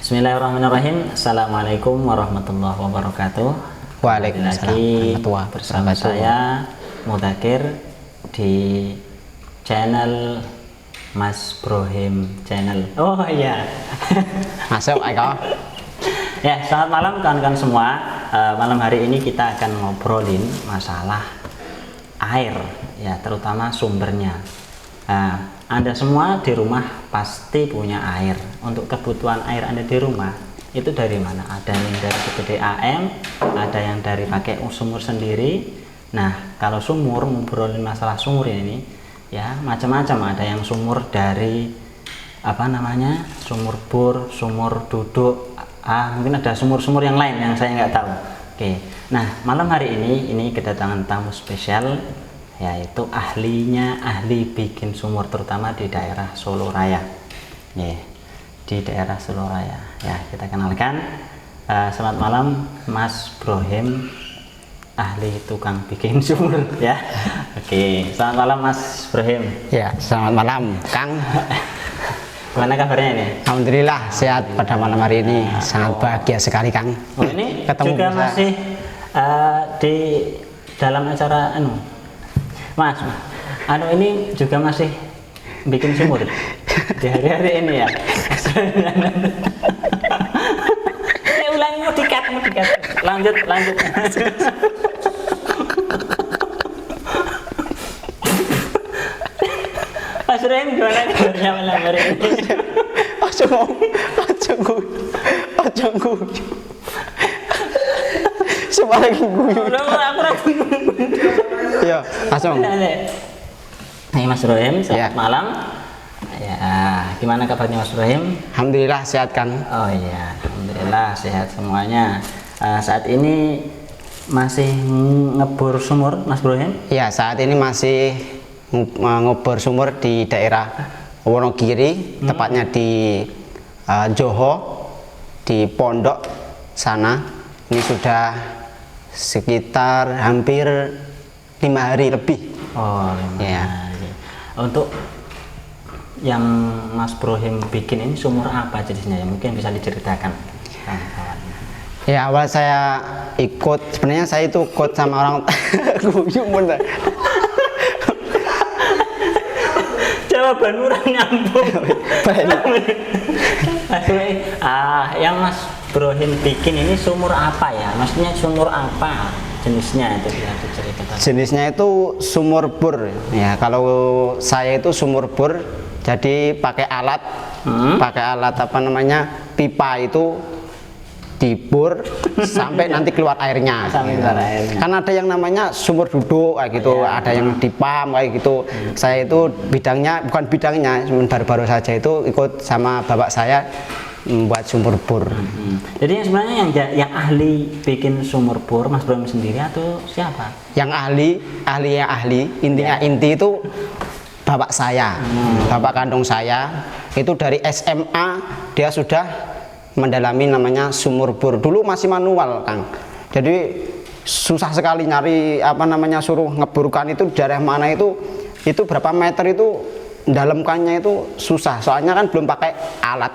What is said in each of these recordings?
Bismillahirrahmanirrahim. Assalamualaikum warahmatullahi wabarakatuh. Waalaikumsalam Lagi bersama saya Mudakir di channel Mas Brohim channel. Oh iya. Masuk Eko. Ya, selamat malam kawan-kawan semua. Malam hari ini kita akan ngobrolin masalah air, ya, terutama sumbernya. Anda semua di rumah pasti punya air. Untuk kebutuhan air Anda di rumah itu dari mana? Ada yang dari PDAM, ada yang dari pakai sumur sendiri. Nah, kalau sumur, ngobrolin masalah sumur ini, ya macam-macam. Ada yang sumur dari sumur bor, sumur duduk. Mungkin ada sumur-sumur yang lain yang saya nggak tahu. Oke. Nah, malam hari ini kedatangan tamu spesial, yaitu ahli bikin sumur, terutama di daerah Solo Raya. Di daerah Solo Raya. Ya, kita kenalkan. Selamat malam Mas Brohim, ahli tukang bikin sumur, ya. Oke, selamat malam Mas Brohim. Ya, selamat malam Kang. Gimana kabarnya ini? Alhamdulillah sehat pada malam hari ini. Sangat bahagia sekali Kang. Ini ketemu juga bisa. Masih di dalam acara Mas, ini juga masih bikin sumur di hari-hari ini ya. Ulangi, mau dikat. Lanjut. Mas Ren, gimana kabarnya malam hari ini? Ojo guyu. Semua lagi guyu. Ya, langsung. Hai Mas Brohim, selamat Ya. malam. Ya, gimana kabarnya Mas Brohim? Alhamdulillah sehat Kang. Oh iya, alhamdulillah sehat semuanya. Saat ini masih ngebor sumur Mas Brohim? Ya, saat ini masih ngebor sumur di daerah Wonogiri, tepatnya di Joho, di Pondok sana. Ini sudah sekitar hampir 5 hari lebih. Oh, ya. Untuk yang Mas Brohim bikin ini sumur apa jenisnya ya? Mungkin bisa diceritakan kawan-kawan. Ya, awal saya ikut, sebenarnya saya itu ikut sama orang Jawaban kurang nyambung. Yang Mas Brohim bikin ini sumur apa ya? Maksudnya sumur apa jenisnya itu bisa diceritakan? Jenisnya itu sumur bor. Ya, kalau saya itu sumur bor, jadi pakai alat, pipa itu dibor sampai nanti keluar airnya. Kan ada yang namanya sumur duduk kayak gitu, ada yang dipam kayak gitu. Saya itu bukan bidangnya, baru-baru saja itu ikut sama bapak saya membuat sumur bor. Jadi sebenarnya yang ahli bikin sumur bor Mas Brohim sendiri atau siapa? Yang ahli, intinya inti itu bapak saya, bapak kandung saya. Itu dari SMA dia sudah mendalami namanya sumur bor. Dulu masih manual Kang, jadi susah sekali nyari suruh ngeburkan itu daerah mana itu berapa meter itu dalamkannya itu susah, soalnya kan belum pakai alat.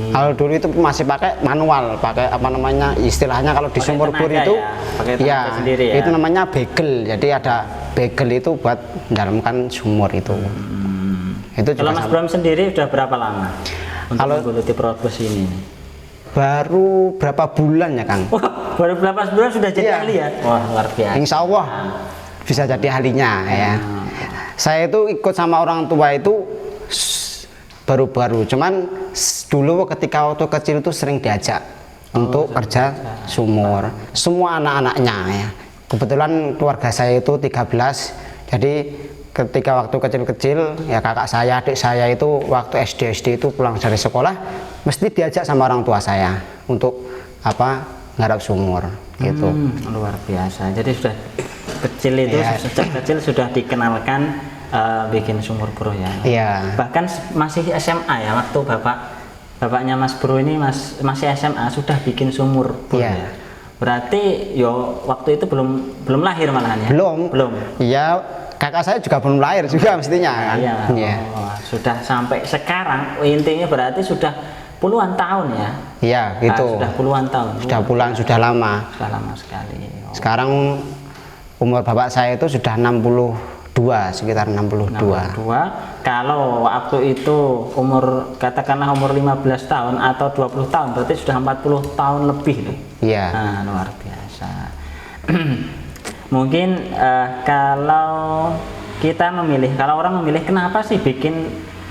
Kalau dulu itu masih pakai manual, pakai istilahnya kalau di sumur bor itu sendiri, itu namanya begel. Jadi ada begel itu buat mendalamkan sumur itu. Itu kalau Mas Brohim sendiri udah berapa lama untuk menggeluti proses ini? Baru berapa bulan ya Kang? Wah, baru berapa bulan sudah jadi ahli ya? Wah, luar biasa. Insya Allah bisa jadi ahlinya ya. Saya itu ikut sama orang tua itu baru-baru, cuman dulu ketika waktu kecil itu sering diajak untuk kerja sumur. Semua anak-anaknya ya. Kebetulan keluarga saya itu 13, jadi ketika waktu kecil-kecil ya kakak saya, adik saya itu waktu SD itu pulang dari sekolah mesti diajak sama orang tua saya untuk nggarap sumur gitu. Luar biasa. Jadi sudah kecil itu sejak kecil sudah dikenalkan bikin sumur bor ya. Iya. Bahkan masih SMA ya, waktu bapaknya Mas Bro ini masih SMA sudah bikin sumur bor ya. Berarti waktu itu belum lahir malahan ya? Belum. Iya. Kakak saya juga belum lahir juga mestinya kan. Iya. Sudah sampai sekarang, intinya berarti sudah puluhan tahun ya. Iya, gitu. Sudah puluhan tahun. Sudah puluhan, sudah lama. Sudah lama sekali. Oh. Sekarang umur bapak saya itu sudah 62, sekitar 62. Kalau waktu itu umur, katakanlah umur 15 tahun atau 20 tahun, berarti sudah 40 tahun lebih nih. Iya. Nah, luar biasa. Mungkin kalau kita memilih, kalau orang memilih, kenapa sih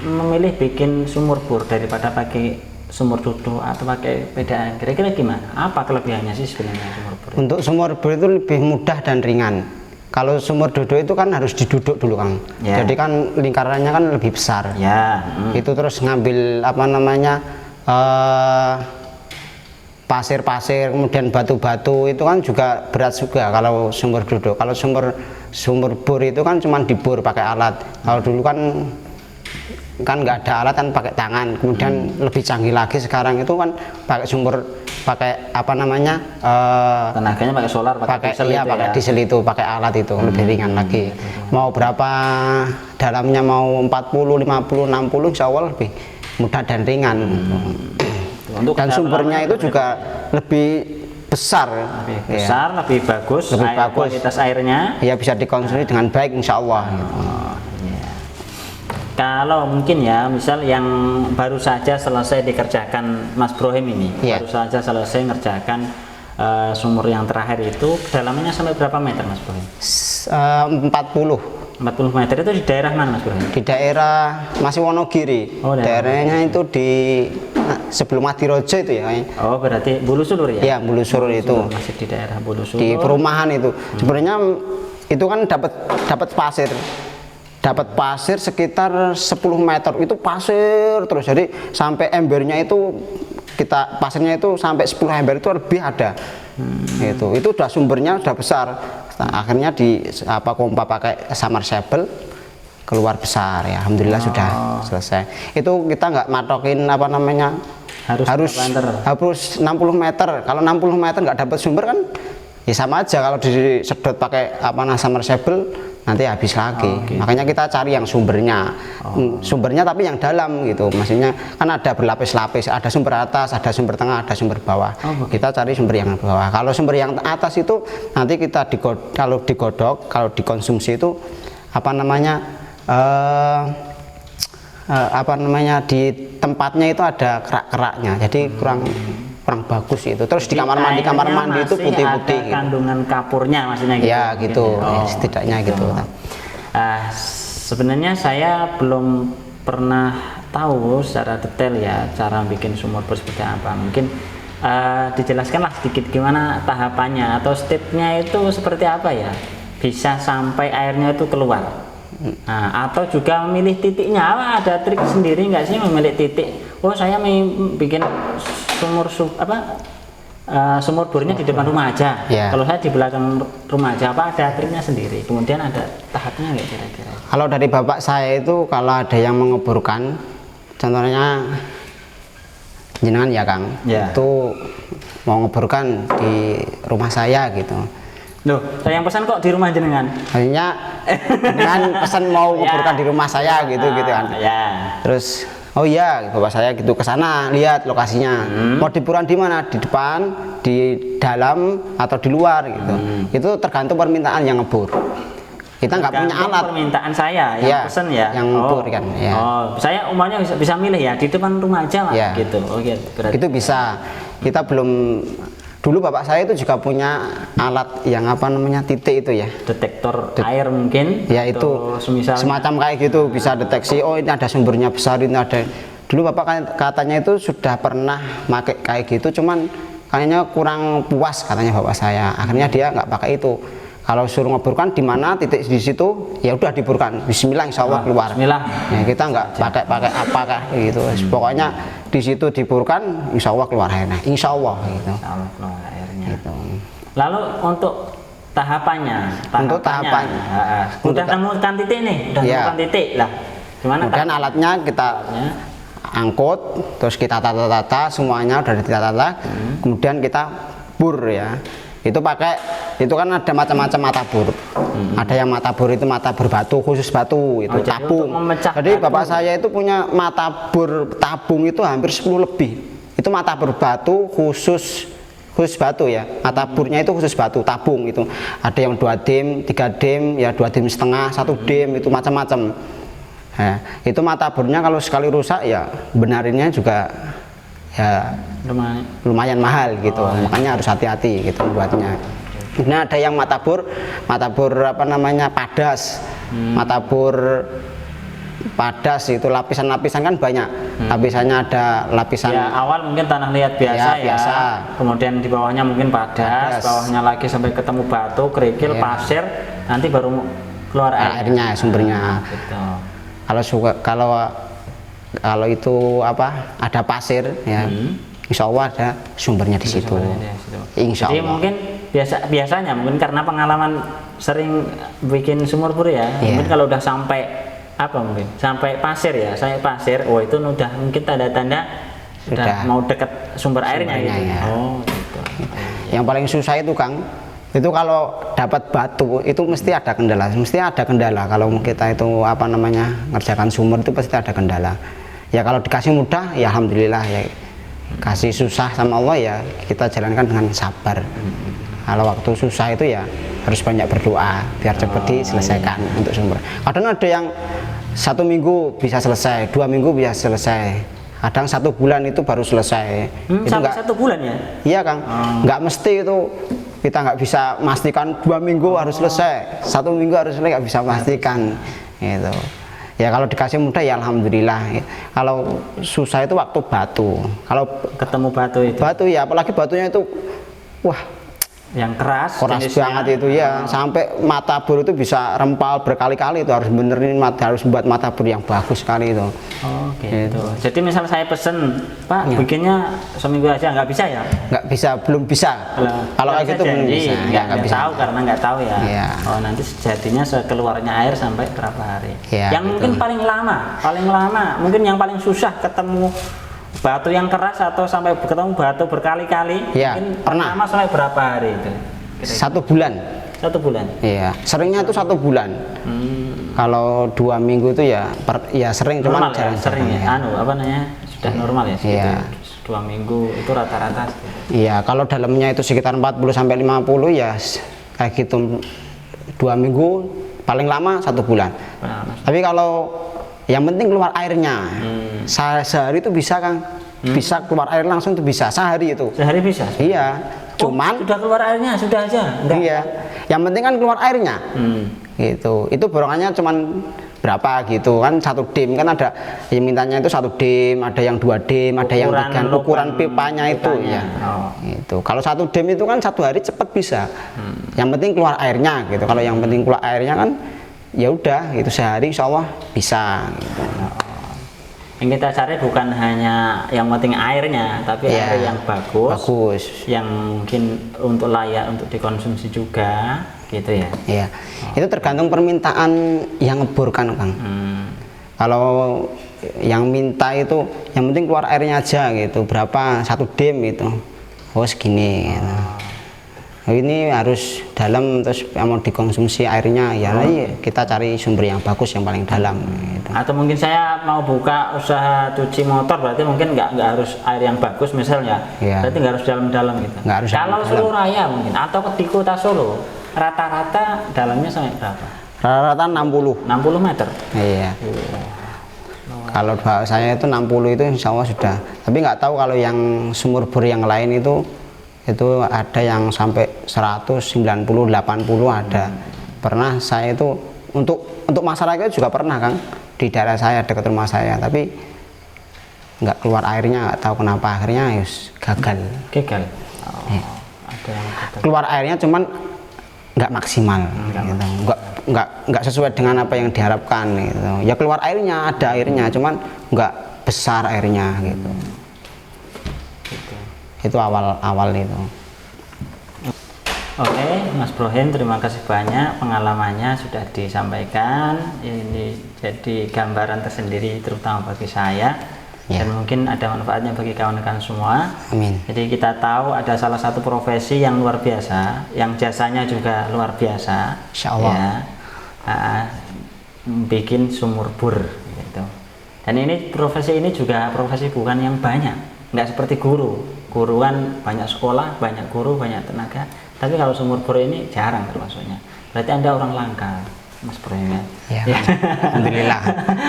memilih bikin sumur bor daripada pakai sumur duduk atau pakai pedaan, kira-kira gimana? Apa kelebihannya sih sebenarnya sumur bor? Untuk sumur bor itu lebih mudah dan ringan. Kalau sumur duduk itu kan harus diduduk dulu, Kang. Ya. Jadi kan lingkarannya kan lebih besar. Ya. Itu terus ngambil apa namanya pasir-pasir, kemudian batu-batu, itu kan juga berat juga kalau sumur duduk. Kalau sumur bor itu kan cuma dibor pakai alat. Kalau dulu kan nggak ada alat, kan pakai tangan. Kemudian lebih canggih lagi sekarang itu kan pakai apa namanya tenaganya pakai solar, pakai diesel, iya, pakai diesel itu, pakai alat itu lebih ringan lagi. Mau berapa dalamnya, mau 40, 50, 60, insya Allah lebih mudah dan ringan. Dan sumbernya itu juga lebih besar, lebih bagus, kualitas airnya ya bisa dikonsumsi dengan baik, insya Allah. Kalau mungkin ya, misal yang baru saja selesai dikerjakan Mas Brohim ini, baru saja selesai ngerjakan sumur yang terakhir itu, kedalamannya sampai berapa meter, Mas Brohim? 40 meter. Itu di daerah mana, Mas Brohim? Di daerah masih Wonogiri. Daerahnya itu di sebelum Adirojo itu ya. Oh, berarti Bulu Sulur ya? Iya, Bulu Sulur itu. Masih di daerah Bulu Sulur. Di perumahan itu. Sebenarnya itu kan dapat pasir. Dapat pasir sekitar 10 meter, itu pasir terus, jadi sampai embernya itu pasirnya itu sampai 10 ember itu lebih ada. Itu udah sumbernya sudah besar. Nah, akhirnya pompa pakai submersible, keluar besar ya, alhamdulillah sudah selesai. Itu kita nggak matokin apa namanya, harus 60 meter. Kalau 60 meter nggak dapat sumber kan ya sama aja kalau disedot pakai submersible, nanti habis lagi. Makanya kita cari yang sumbernya, tapi yang dalam gitu. Maksudnya kan ada berlapis-lapis, ada sumber atas, ada sumber tengah, ada sumber bawah. Kita cari sumber yang bawah. Kalau sumber yang atas itu nanti kita kalau digodok, kalau dikonsumsi itu di tempatnya itu ada kerak-keraknya, jadi kurang bagus itu. Terus jadi di kamar mandi itu putih-putih gitu. Kandungan kapurnya maksudnya gitu. Ya gitu, setidaknya gitu. Sebenarnya saya belum pernah tahu secara detail ya cara bikin sumur bor seperti apa. Mungkin dijelaskanlah sedikit gimana tahapannya atau stepnya itu seperti apa ya, bisa sampai airnya itu keluar. Nah, atau juga memilih titiknya, ada trik sendiri nggak sih memilih titik? Oh, saya mau bikin sumur bornya di depan rumah aja. Kalau saya di belakang rumah aja, ada triknya sendiri? Kemudian ada tahapnya nggak kira-kira? Kalau dari bapak saya itu, kalau ada yang mengeborkan, contohnya jenengan ya Kang, itu mau ngeborkan di rumah saya gitu. Loh, saya yang pesan kok di rumah jenengan? Akhirnya dengan pesan mau ngeborkan di rumah saya gitu kan. Terus oh iya, bapak saya gitu ke sana lihat lokasinya. Mau diborkan di mana? Di depan, di dalam, atau di luar gitu. Itu tergantung permintaan yang ngebor. Kita nggak punya alat. Permintaan saya yang pesen ya. Yang ngebor kan. Saya umumnya bisa milih ya di depan rumah aja lah gitu. Berarti. Itu bisa. Kita belum. Dulu bapak saya itu juga punya alat yang titik itu ya, detektor air mungkin ya, itu semacam kayak gitu, bisa deteksi oh ini ada sumbernya besar, ini ada. Dulu bapak katanya itu sudah pernah pakai kayak gitu, cuman kayaknya kurang puas katanya bapak saya, akhirnya dia nggak pakai itu. Kalau suruh ngeborkan di mana titik di situ, ya udah diborkan. Bismillah, insya Allah keluar. Bismillah. Ya, kita nggak pakai apakah gitu. Pokoknya di situ diborkan, insya Allah keluar airnya. Insya Allah gitu. Insya Allah keluar airnya. Gitu. Lalu untuk tahapannya. Untuk tahapan. Udah temukan titik nih, temukan titik lah. Gimana? Kemudian alatnya kita angkut, terus kita tata-tata semuanya udah ditata-tata. Kemudian kita bor ya. Itu kan ada macam-macam mata bor. Ada yang mata bor itu mata bor batu, khusus batu itu tabung. Jadi bapak saya itu punya mata bor tabung itu hampir 10 lebih. Itu mata berbatu khusus batu ya. Mata burnya itu khusus batu tabung itu. Ada yang 2 dim, 3 dim, ya 2 dim setengah, 1 dim, itu macam-macam. Nah, itu mata burnya kalau sekali rusak ya benarinnya juga ya lumayan mahal gitu. Makanya harus hati-hati gitu buatnya. Nah, ada yang mata bor apa namanya padas, mata bor padas itu lapisan-lapisan kan banyak. Lapisannya ada lapisan ya awal mungkin tanah liat biasa ya, biasa. Kemudian di bawahnya mungkin padas, bawahnya lagi sampai ketemu batu, kerikil, pasir, nanti baru keluar airnya sumbernya. Gitu. Kalau itu apa ada pasir ya, insya Allah ada sumbernya di situ. Insya Jadi Allah. mungkin biasanya mungkin karena pengalaman sering bikin sumur bor ya, mungkin kalau udah sampai apa mungkin sampai pasir ya, oh itu udah mungkin tanda-tanda sudah mau dekat sumber airnya gitu. Ya. Oh gitu. Yang paling susah itu Kang, itu kalau dapat batu itu mesti ada kendala, kalau kita itu apa namanya ngerjakan sumur itu pasti ada kendala. Ya kalau dikasih mudah ya alhamdulillah, ya kasih susah sama Allah ya kita jalankan dengan sabar. Kalau waktu susah itu ya harus banyak berdoa biar cepat diselesaikan untuk sumber. Kadang ada yang 1 minggu bisa selesai, 2 minggu bisa selesai, kadang 1 bulan itu baru selesai. Itu sampai 1 bulan ya? Iya Kang, nggak mesti itu kita nggak bisa pastikan 2 minggu harus selesai, 1 minggu harus selesai, nggak bisa pastikan gitu. Ya kalau dikasih mudah ya alhamdulillah. Kalau susah itu waktu batu. Kalau ketemu batu itu. Batu ya, apalagi batunya itu wah yang keras banget itu ya, sampai mata bor itu bisa rempal berkali-kali, itu harus benerin harus buat mata bor yang bagus sekali itu. Oh gitu. Jadi misal saya pesen, Pak bikinnya seminggu aja, nggak bisa ya? Nggak bisa, belum bisa. Kalau kayak gitu belum bisa. Nggak bisa. Tahu karena nggak tahu ya. Ya. Oh nanti sejatinya keluarnya air sampai berapa hari? Ya, yang mungkin paling lama, mungkin yang paling susah ketemu batu yang keras atau sampai ketemu batu berkali-kali, ya, mungkin pernah. lama sampai berapa hari itu? 1 bulan. 1 bulan. Iya, seringnya itu 1 bulan. Kalau 2 minggu itu ya sering, normal cuman ya, sering ya. Apa namanya sudah normal ya segitu. Iya. 2 minggu itu rata-rata. Iya, kalau dalamnya itu sekitar 40 sampai 50 ya kayak gitu 2 minggu, paling lama 1 bulan. Tapi kalau yang penting keluar airnya. Sehari itu bisa Kang, bisa keluar air langsung tuh bisa sehari itu. Sehari bisa? Iya, cuman sudah keluar airnya sudah aja. Enggak. Iya, yang penting kan keluar airnya. Gitu. Itu borongannya cuman berapa gitu kan, 1 dim kan ada yang mintanya itu 1 dim, ada yang 2 dim, ada yang 3, ukuran pipanya itu ya. Itu kalau 1 dim itu kan 1 hari cepat bisa. Yang penting keluar airnya gitu. Kalau yang penting keluar airnya kan ya udah itu sehari insya Allah bisa gitu. Yang kita cari bukan hanya yang penting airnya, tapi air yang bagus, yang mungkin untuk layak untuk dikonsumsi juga gitu ya. Iya. Itu tergantung permintaan yang ngeborkan Kang. Kalau yang minta itu yang penting keluar airnya aja gitu, berapa 1 dim itu, oh segini gitu. Ini harus dalam terus mau dikonsumsi airnya ya, kita cari sumber yang bagus yang paling dalam gitu. Atau mungkin saya mau buka usaha cuci motor, berarti mungkin nggak harus air yang bagus misalnya, berarti nggak harus dalam-dalam gitu. Kalau Solo Raya mungkin atau di kota Solo rata-rata dalamnya sampai berapa? Rata-rata 60 meter. Iya. Kalau saya itu 60 itu insya Allah sudah, tapi nggak tahu kalau yang sumur bor yang lain itu ada yang sampai 190, 80 ada. Pernah saya itu untuk masyarakat juga pernah Kang, di daerah saya dekat rumah saya, tapi nggak keluar airnya, nggak tahu kenapa, akhirnya gagal. Ada yang keluar airnya cuman nggak maksimal gitu. nggak sesuai dengan apa yang diharapkan gitu. Ya keluar airnya, ada airnya, cuman nggak besar airnya gitu. Itu awal itu. Oke, Mas Brohen, terima kasih banyak pengalamannya sudah disampaikan. Ini jadi gambaran tersendiri terutama bagi saya, dan mungkin ada manfaatnya bagi kawan-kawan semua. Amin. Jadi kita tahu ada salah satu profesi yang luar biasa, yang jasanya juga luar biasa. Insya Allah. Ya, bikin sumur bor gitu. Dan ini profesi ini juga profesi bukan yang banyak. nggak seperti guru. Guruan banyak sekolah, banyak guru, banyak tenaga. Tapi kalau sumur bor ini jarang termasuknya. Berarti Anda orang langka, Mas Bro ya. Ya, alhamdulillah.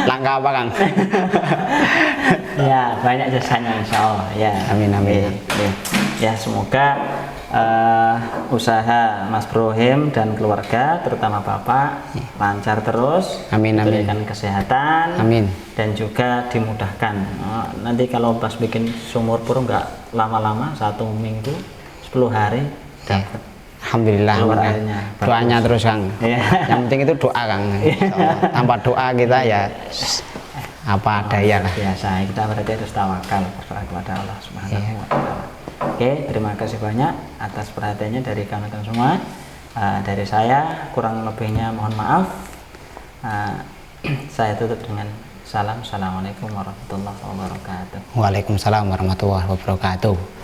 Langkah apa Kang? Ya, banyak jasanya insya Allah. Ya. Amin, amin. Oke. Ya, semoga usaha Mas Brohim dan keluarga, terutama Bapak, lancar terus. Amin, amin. Diberikan kesehatan. Amin. Dan juga dimudahkan. Nanti kalau pas bikin sumur bor nggak lama-lama, 1 minggu, 10 hari dapat. Alhamdulillah. Keluar airnya. Doanya terus Kang. Iya. Yang penting itu doa Kang. Insyaallah. Tanpa doa kita ya apa daya lah. Biasa, kita berarti harus tawakal berdoa kepada Allah Subhanahu wa Ta'ala. Oke, terima kasih banyak atas perhatiannya dari kawan-kawan semua. Dari saya kurang lebihnya mohon maaf. Saya tutup dengan salam. Assalamualaikum warahmatullahi wabarakatuh. Waalaikumsalam warahmatullahi wabarakatuh.